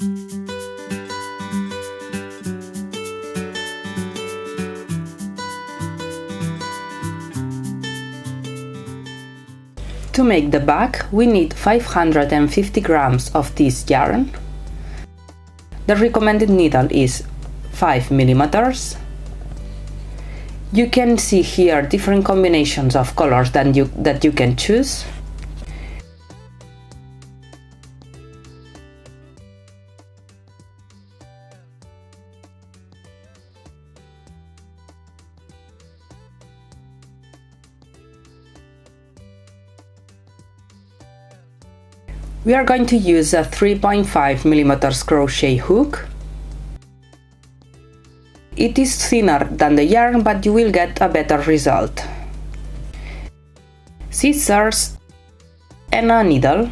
To make the bag, we need 550 grams of this yarn. The recommended needle is 5 millimeters. You can see here different combinations of colors that you can choose. We are going to use a 3.5 millimeters crochet hook. It is thinner than the yarn, but you will get a better result. Scissors and a needle.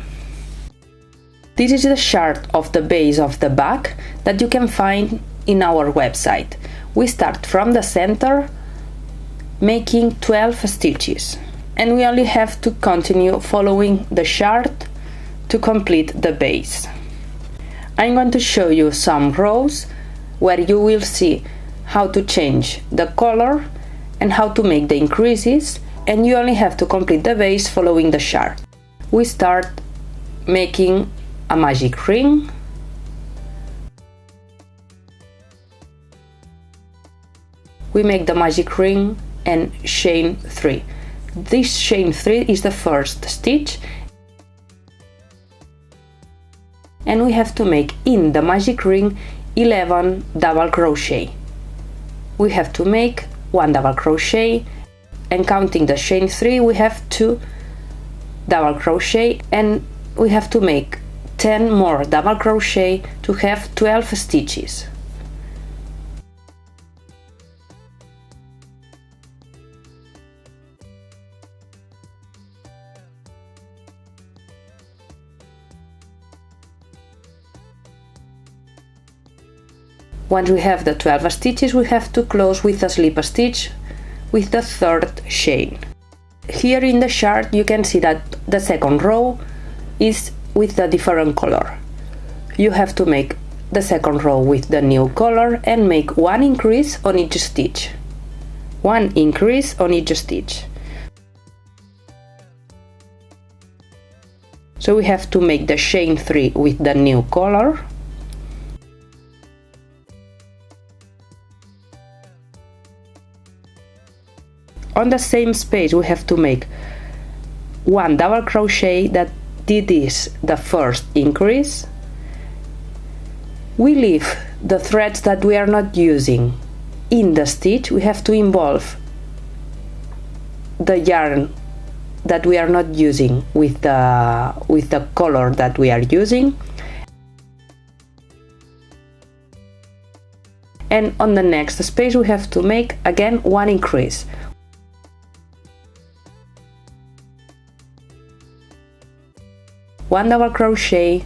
This is the chart of the base of the bag that you can find in our website. We start from the center, making 12 stitches, and we only have to continue following the chart to complete the base. I'm going to show you some rows where you will see how to change the color and how to make the increases, and you only have to complete the base following the chart. We start making a magic ring. We make the magic ring and chain 3. This chain 3 is the first stitch, and we have to make in the magic ring 11 double crochet. We have to make 1 double crochet, and counting the chain 3 we have 2 double crochet, and we have to make 10 more double crochet to have 12 stitches. Once we have the 12 stitches, we have to close with a slip stitch with the third chain. Here in the chart you can see that the second row is with a different color. You have to make the second row with the new color and make 1 increase on each stitch. 1 increase on each stitch. So we have to make the chain 3 with the new color. On the same space we have to make 1 double crochet, that is the first increase. We leave the threads that we are not using in the stitch. We have to involve the yarn that we are not using with the color that we are using. And on the next space we have to make again 1 increase. One double crochet,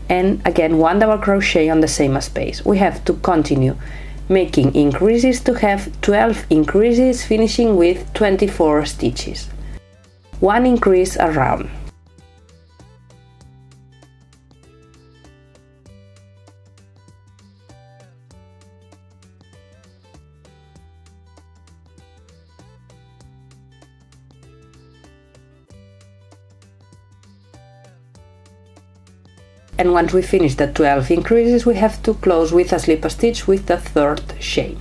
and again 1 double crochet on the same space. We have to continue making increases to have 12 increases, finishing with 24 stitches. 1 increase around. And once we finish the 12 increases, we have to close with a slip stitch with the third chain.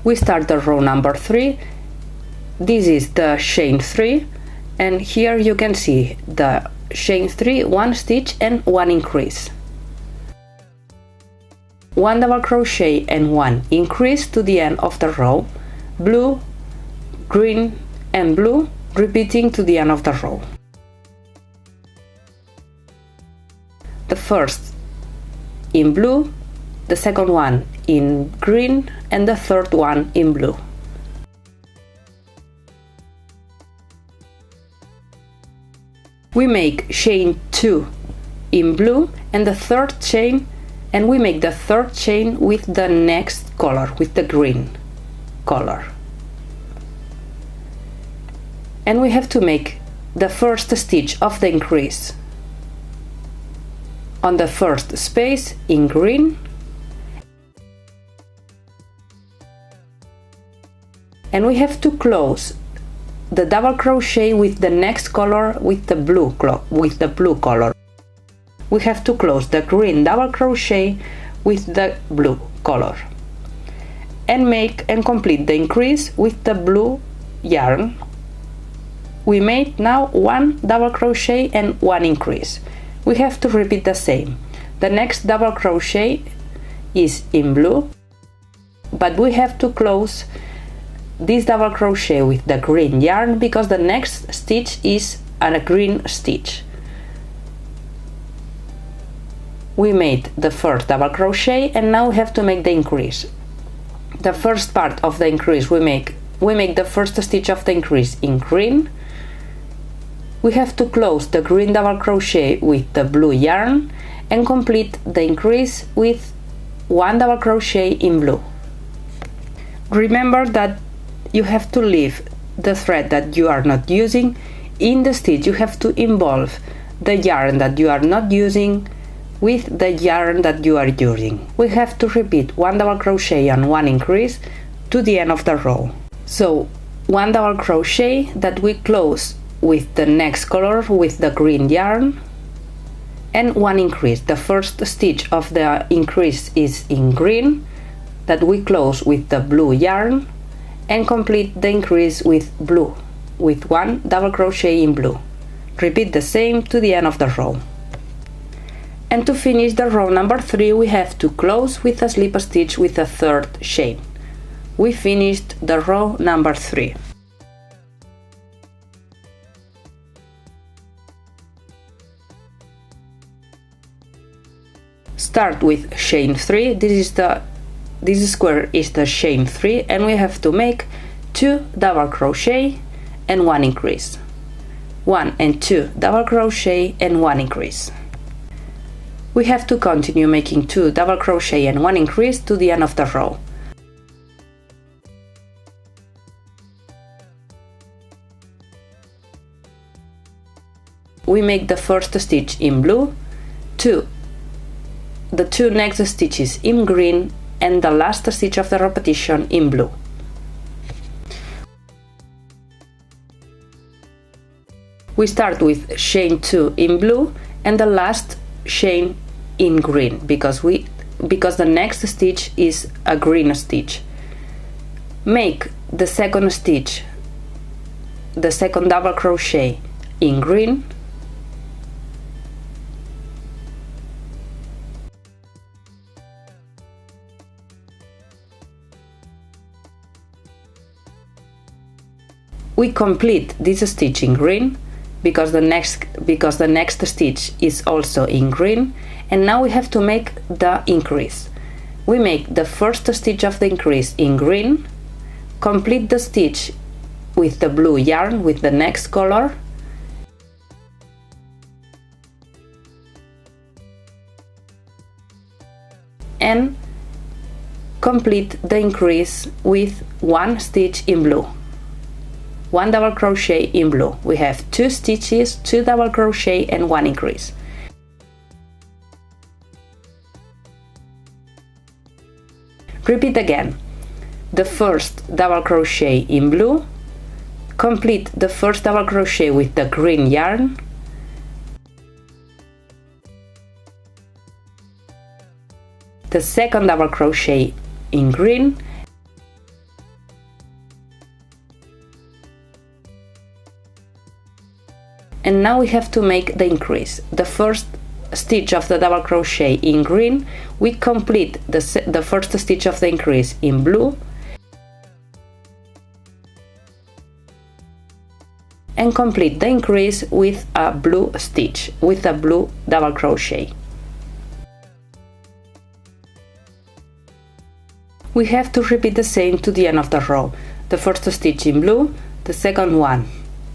We start the row number 3. This is the chain 3, and here you can see the chain 3, 1 stitch and 1 increase. 1 double crochet and 1 increase to the end of the row, blue, green and blue, repeating to the end of the row. The first in blue, the second one in green and the third one in blue. We make chain 2 in blue and the third chain, and we make the third chain with the next color, with the green color. And we have to make the first stitch of the increase on the first space in green, and we have to close the double crochet with the next color, with the blue color. We have to close the green double crochet with the blue color and make and complete the increase with the blue yarn. We made now 1 double crochet and 1 increase. We have to repeat the same. The next double crochet is in blue, but we have to close this double crochet with the green yarn because the next stitch is a green stitch. We made the first double crochet and now we have to make the increase. The first part of the increase we make the first stitch of the increase in green. We have to close the green double crochet with the blue yarn and complete the increase with 1 double crochet in blue. Remember that you have to leave the thread that you are not using in the stitch. You have to involve the yarn that you are not using with the yarn that you are using. We have to repeat 1 double crochet and 1 increase to the end of the row. So 1 double crochet that we close with the next color with the green yarn and 1 increase. The first stitch of the increase is in green that we close with the blue yarn and complete the increase with blue, with 1 double crochet in blue. Repeat the same to the end of the row. And to finish the row number 3 we have to close with a slip stitch with a third chain. We finished the row number 3. Start with chain 3. This square is the chain 3 and we have to make 2 double crochet and 1 increase. 1 and 2 double crochet and 1 increase. We have to continue making 2 double crochet and 1 increase to the end of the row. We make the first stitch in blue, the 2 next stitches in green and the last stitch of the repetition in blue. We start with chain 2 in blue and the last chain in green because the next stitch is a green stitch. Make the second stitch, the second double crochet in green, we complete this stitch in green because the next stitch is also in green, and now we have to make the increase. We make the first stitch of the increase in green, complete the stitch with the blue yarn with the next color, and complete the increase with 1 stitch in blue. 1 double crochet in blue. We have 2 stitches, 2 double crochet and 1 increase. Repeat again the first double crochet in blue, complete the first double crochet with the green yarn, the second double crochet in green, and now we have to make the increase. The first stitch of the double crochet in green, we complete the first stitch of the increase in blue and complete the increase with a blue stitch, with a blue double crochet. We have to repeat the same to the end of the row. The first stitch in blue, the second one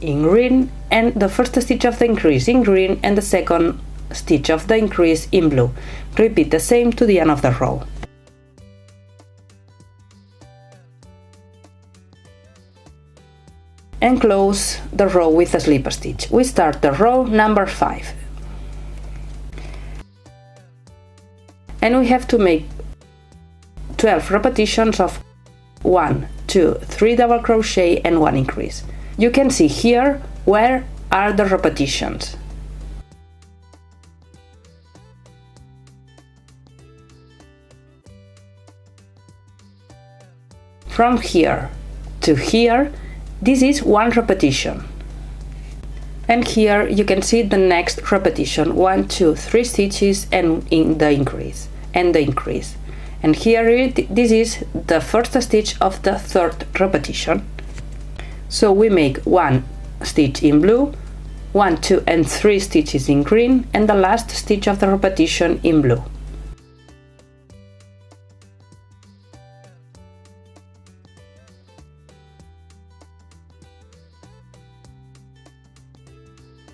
in green and the first stitch of the increase in green and the second stitch of the increase in blue. Repeat the same to the end of the row. And close the row with a slip stitch. We start the row number 5. And we have to make 12 repetitions of 1, 2, 3 double crochet and 1 increase. You can see here where are the repetitions. From here to here, this is 1 repetition. And here you can see the next repetition, 1, 2, 3 stitches and in the increase and the increase. And here this is the first stitch of the third repetition. So we make 1 stitch in blue, 1, 2 and 3 stitches in green, and the last stitch of the repetition in blue.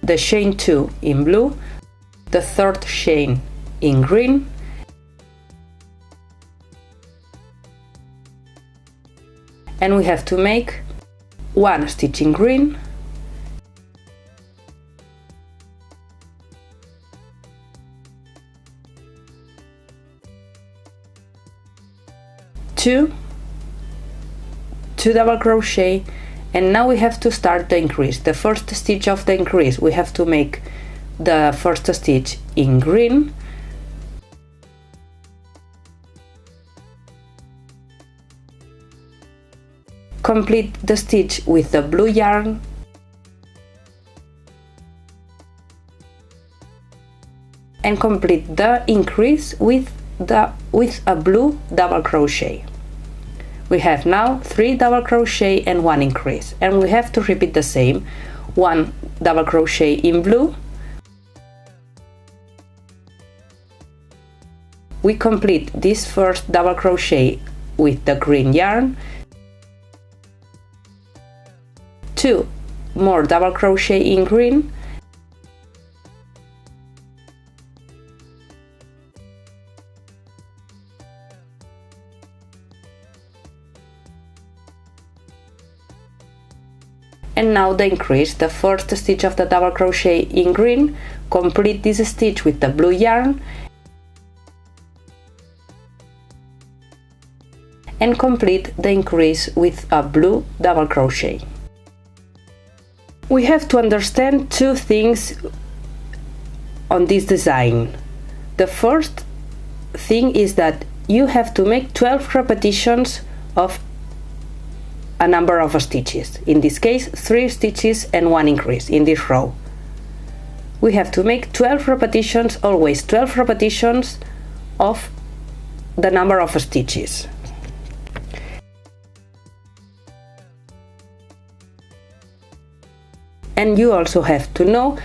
The chain 2 in blue, the third chain in green, and we have to make 1 stitch in green, two double crochet, and now we have to start the increase. The first stitch of the increase, we have to make the first stitch in green, complete the stitch with the blue yarn, and complete the increase with a blue double crochet. We have now 3 double crochet and 1 increase, and we have to repeat the same. 1 double crochet in blue, we complete this first double crochet with the green yarn, 2 more double crochet in green, and now the increase, the first stitch of the double crochet in green, complete this stitch with the blue yarn, and complete the increase with a blue double crochet. We have to understand 2 things on this design. The first thing is that you have to make 12 repetitions of a number of stitches. In this case, 3 stitches and 1 increase in this row. We have to make 12 repetitions, always 12 repetitions of the number of stitches. And you also have to know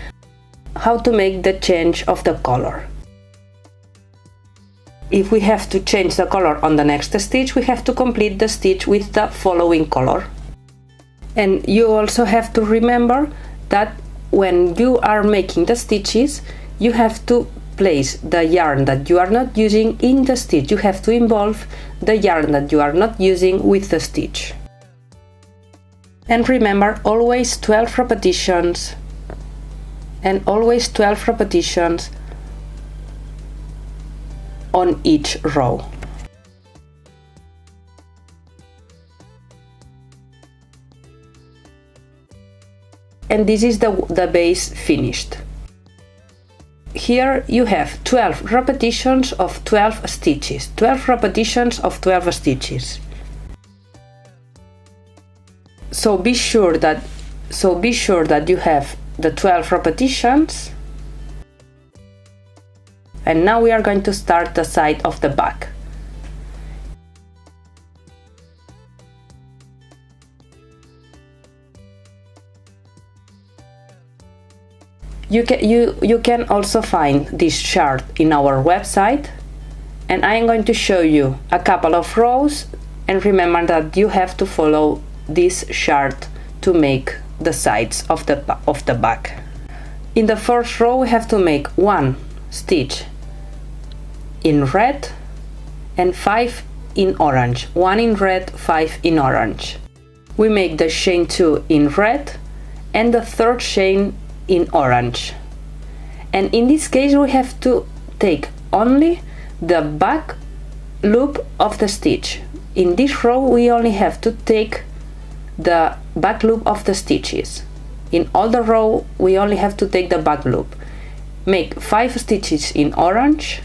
how to make the change of the color. If we have to change the color on the next stitch, we have to complete the stitch with the following color. And you also have to remember that when you are making the stitches, you have to place the yarn that you are not using in the stitch. You have to involve the yarn that you are not using with the stitch. And remember, always 12 repetitions, and always 12 repetitions on each row. And this is the base finished. Here you have 12 repetitions of 12 stitches, 12 repetitions of 12 stitches. So be sure that you have the 12 repetitions. And now we are going to start the side of the back. You can also find this chart in our website, and I am going to show you a couple of rows, and remember that you have to follow this chart to make the sides of the bag. In the first row we have to make 1 stitch in red and 5 in orange. 1 in red, 5 in orange. We make the chain 2 in red and the third chain in orange. And in this case we have to take only the back loop of the stitch. In this row we only have to take the back loop of the stitches. In all the row we only have to take the back loop. Make 5 stitches in orange,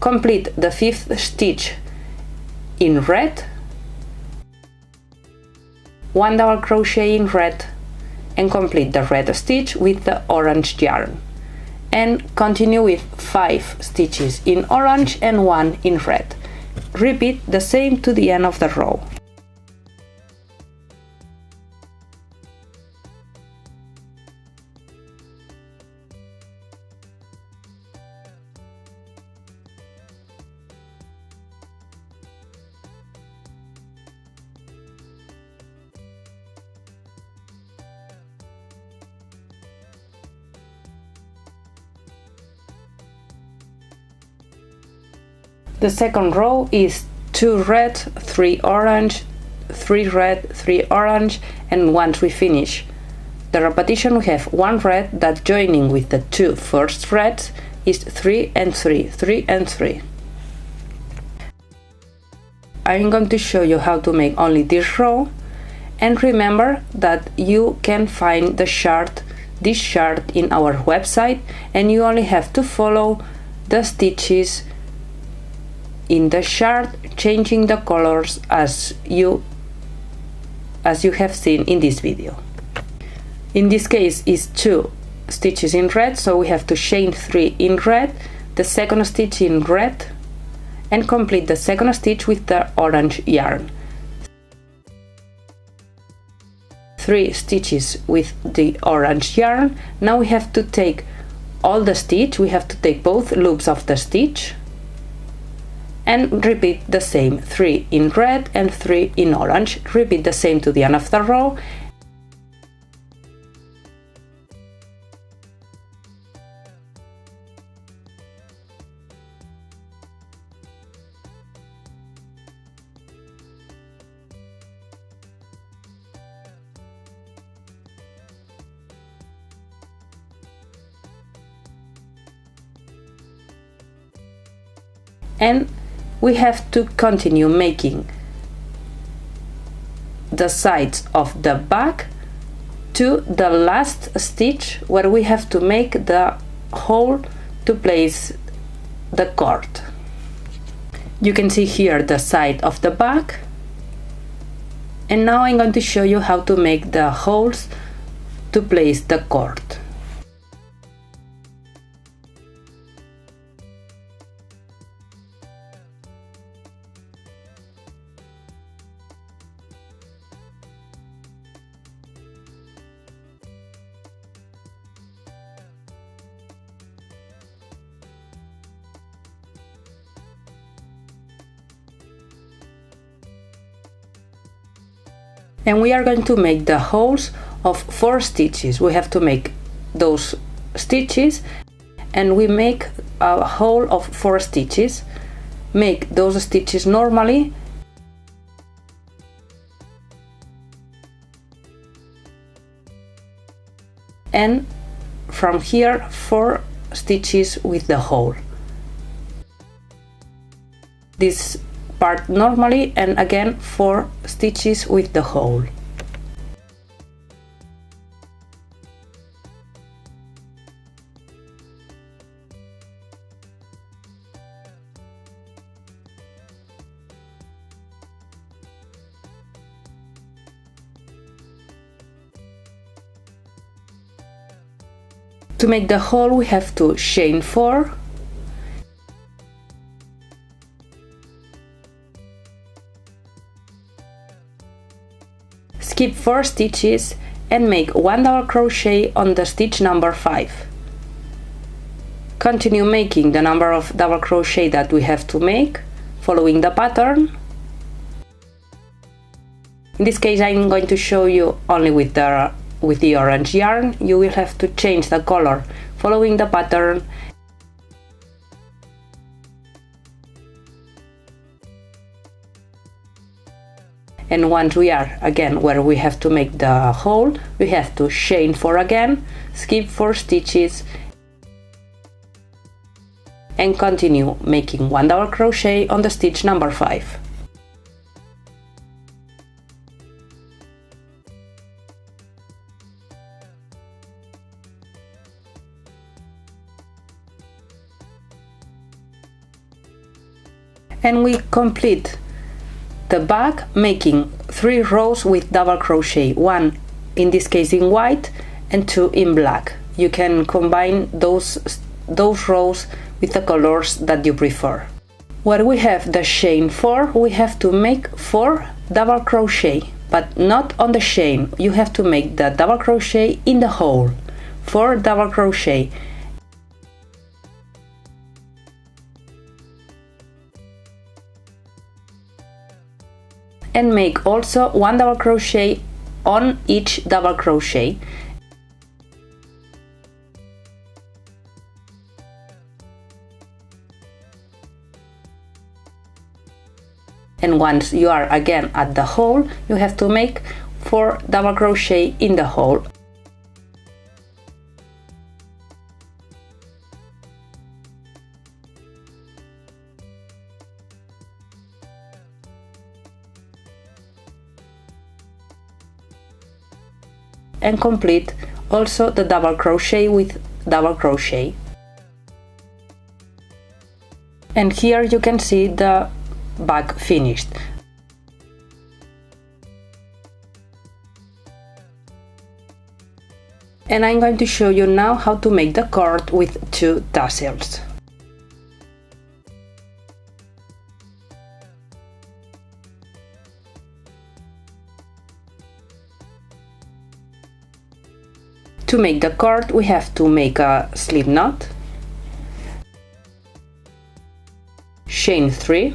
complete the 5th stitch in red, 1 double crochet in red, and complete the red stitch with the orange yarn, and continue with 5 stitches in orange and 1 in red. Repeat the same to the end of the row. The second row is 2 red, 3 orange, 3 red, 3 orange, and once we finish the repetition we have 1 red that joining with the 2 first reds is 3 and 3, 3 and 3. I'm going to show you how to make only this row, and remember that you can find this chart in our website, and you only have to follow the stitches in the chart, changing the colors as you have seen in this video. In this case is 2 stitches in red, so we have to chain 3 in red, the second stitch in red, and complete the second stitch with the orange yarn. 3 stitches with the orange yarn. Now we have to take all the stitch, we have to take both loops of the stitch and repeat the same, 3 in red and 3 in orange. Repeat the same to the end of the row. And we have to continue making the sides of the back to the last stitch where we have to make the hole to place the cord. You can see here the side of the back, and now I'm going to show you how to make the holes to place the cord. And we are going to make the holes of 4 stitches. We have to make those stitches, and we make a hole of 4 stitches. Make those stitches normally, and from here 4 stitches with the hole. This part normally, and again 4 stitches with the hole. To make the hole we have to chain 4, skip 4 stitches and make 1 double crochet on the stitch number 5. Continue making the number of double crochet that we have to make, following the pattern. In this case I'm going to show you only with the orange yarn. You will have to change the color following the pattern. And once we are again where we have to make the hole, we have to chain 4 again, skip 4 stitches and continue making 1 double crochet on the stitch number 5. And we complete the back making 3 rows with double crochet, 1 in this case in white and 2 in black. You can combine those rows with the colors that you prefer. Where we have the chain 4, we have to make 4 double crochet, but not on the chain. You have to make the double crochet in the hole, 4 double crochet. And make also 1 double crochet on each double crochet. And once you are again at the hole, you have to make 4 double crochet in the hole. And complete also the double crochet with double crochet. And here you can see the back finished. And I'm going to show you now how to make the cord with 2 tassels. To make the cord, we have to make a slip knot, chain 3,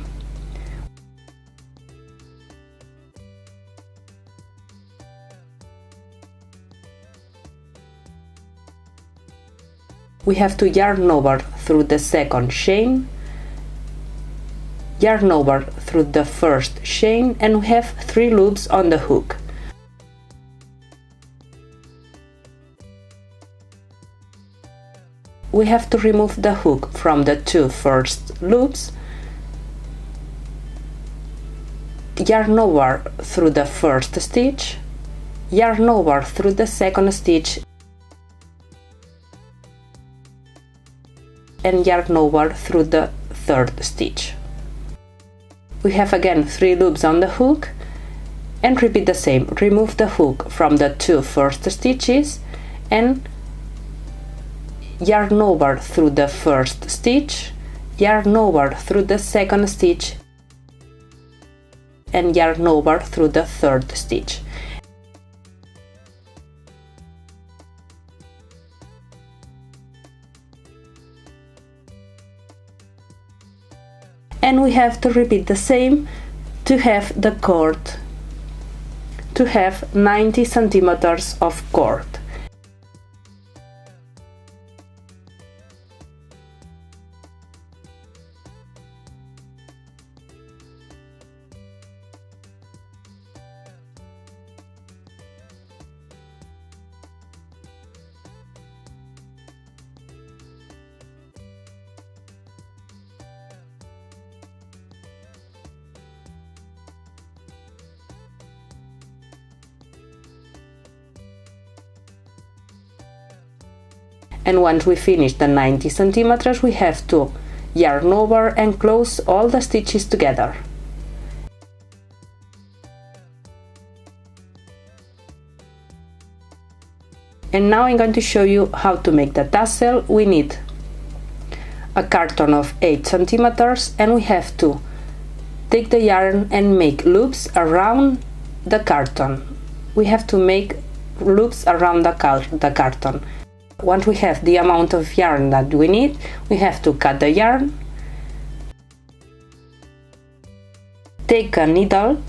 we have to yarn over through the second chain, yarn over through the first chain, and we have 3 loops on the hook. We have to remove the hook from the 2 first loops, yarn over through the first stitch, yarn over through the second stitch, and yarn over through the third stitch. We have again 3 loops on the hook and repeat the same. Remove the hook from the 2 first stitches and yarn over through the first stitch, yarn over through the second stitch, and yarn over through the third stitch. And we have to repeat the same to have the cord, to have 90 centimeters of cord. And once we finish the 90 centimeters, we have to yarn over and close all the stitches together. And now I'm going to show you how to make the tassel. We need a carton of 8 centimeters and we have to take the yarn and make loops around the carton. we have to make loops around the carton. Once we have the amount of yarn that we need, we have to cut the yarn, take a needle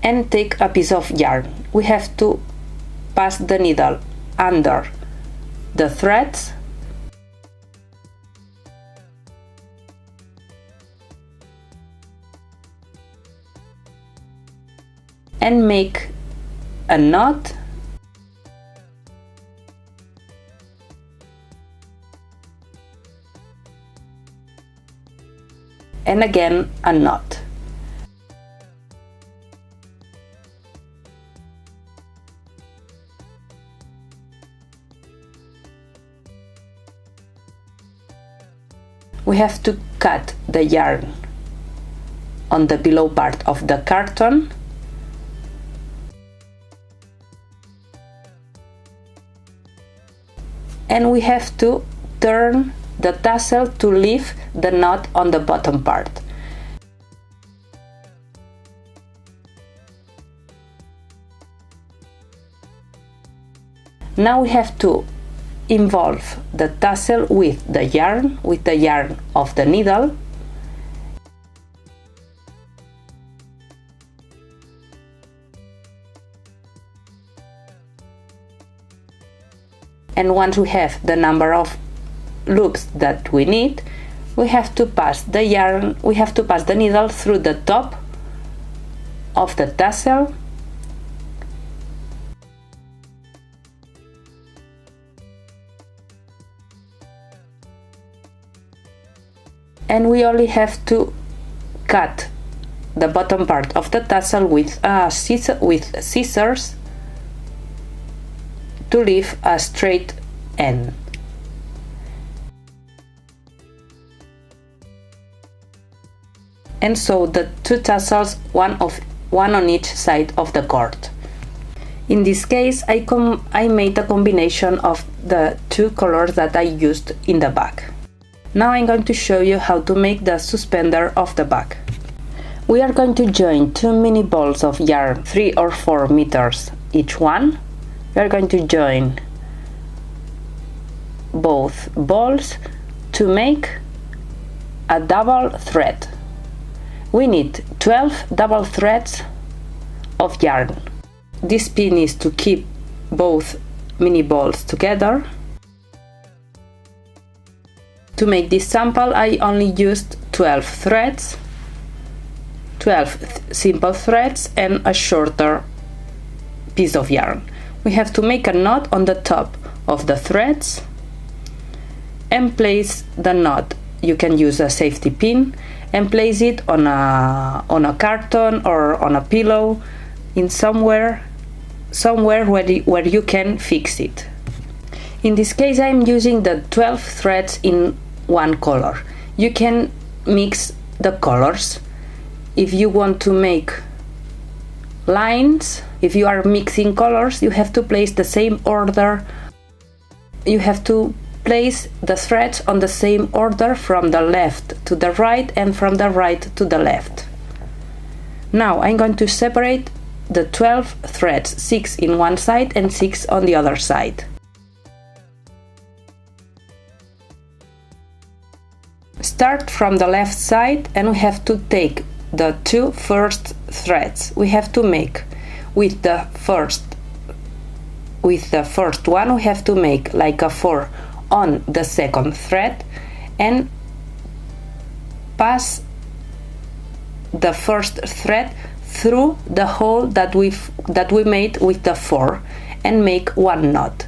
and take a piece of yarn. We have to pass the needle under the threads and make a knot and again a knot. We have to cut the yarn on the below part of the carton and we have to turn the tassel to leave the knot on the bottom part. Now we have to involve the tassel with the yarn of the needle, and once we have the number of loops that we need, we have to pass the needle through the top of the tassel and we only have to cut the bottom part of the tassel with scissors to leave a straight end. And sew the two tassels, one on each side of the cord. In this case, I made a combination of the two colors that I used in the back. Now I'm going to show you how to make the suspender of the back. We are going to join two mini balls of yarn, 3 or 4 meters each one. We are going to join both balls to make a double thread. We need 12 double threads of yarn. This pin is to keep both mini balls together. To make this sample, I only used 12 threads, 12 simple threads and a shorter piece of yarn. We have to make a knot on the top of the threads and place the knot. You can use a safety pin and place it on a carton or on a pillow, in somewhere where you can fix it. In this case, I'm using the 12 threads in one color. You can mix the colors. If you want to make lines, if you are mixing colors, you have to place the same order. You have to place the threads on the same order from the left to the right and from the right to the left. Now I'm going to separate the 12 threads, 6 in one side and 6 on the other side. Start from the left side and we have to take the two first threads. We have to make with the first one, we have to make like a 4 on the second thread and pass the first thread through the hole that we made with the 4 and make one knot.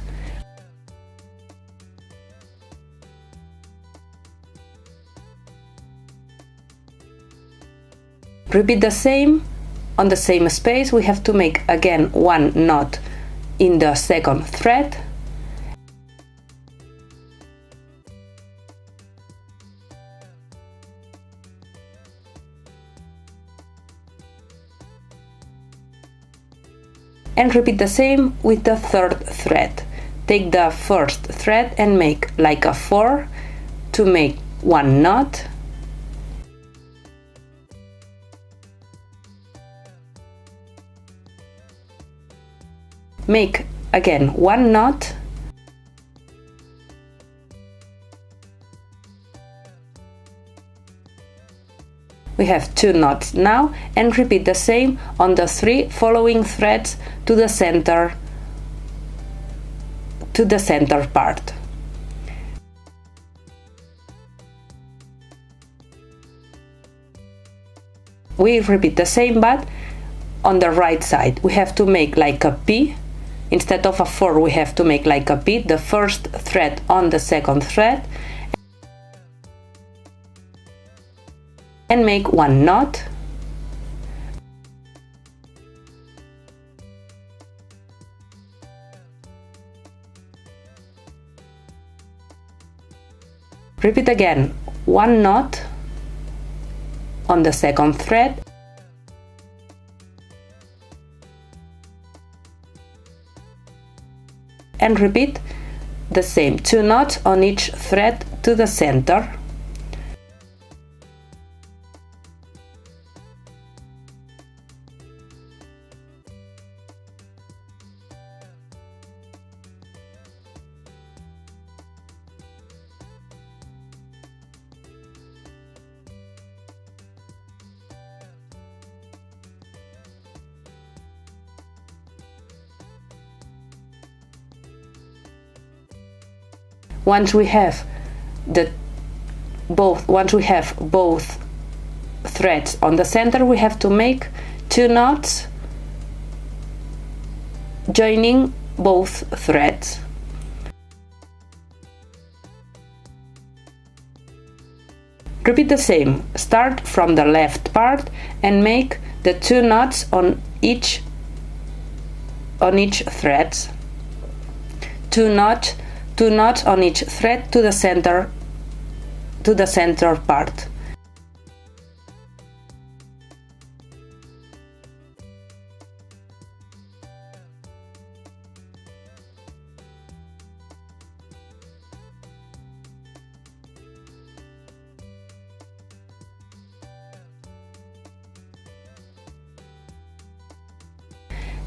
Repeat the same on the same space. We have to make again one knot in the second thread and repeat the same with the third thread. Take the first thread and make like a 4 to make one knot, Make again one knot, we have 2 knots now, and repeat the same on the 3 following threads to the center part. We repeat the same, but on the right side we have to make like a P. Instead of a 4 we have to make like a P, the first thread on the second thread, and make 1 knot, repeat again 1 knot on the second thread, and repeat the same 2 knots on each thread to the center. Once we have both threads on the center, we have to make 2 knots joining both threads. Repeat the same. Start from the left part and make the 2 knots on each thread. 2 knots on each thread to the center part.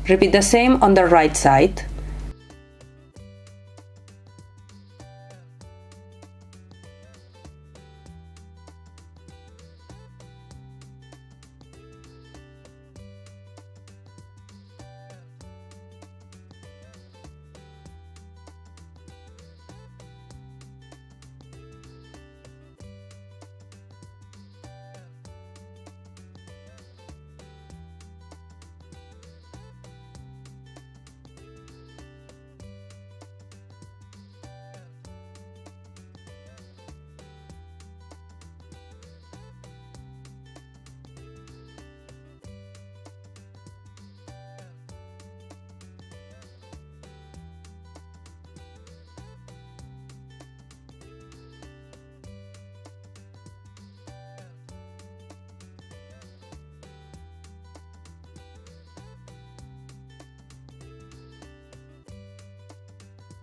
Repeat the same on the right side.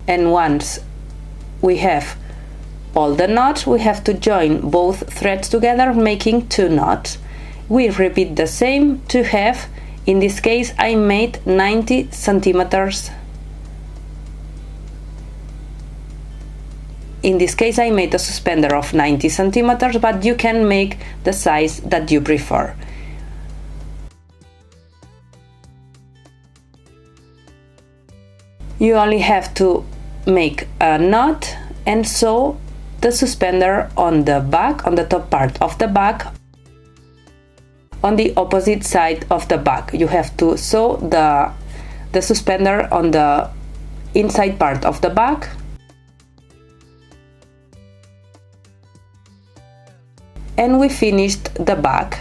And once we have all the knots, we have to join both threads together, making 2 knots. We repeat the same to have, in this case I made 90 centimeters. In this case I made a suspender of 90 centimeters, but you can make the size that you prefer. You only have to make a knot and sew the suspender on the back, on the top part of the back, on the opposite side of the back. You have to sew the suspender on the inside part of the back, and we finished the back.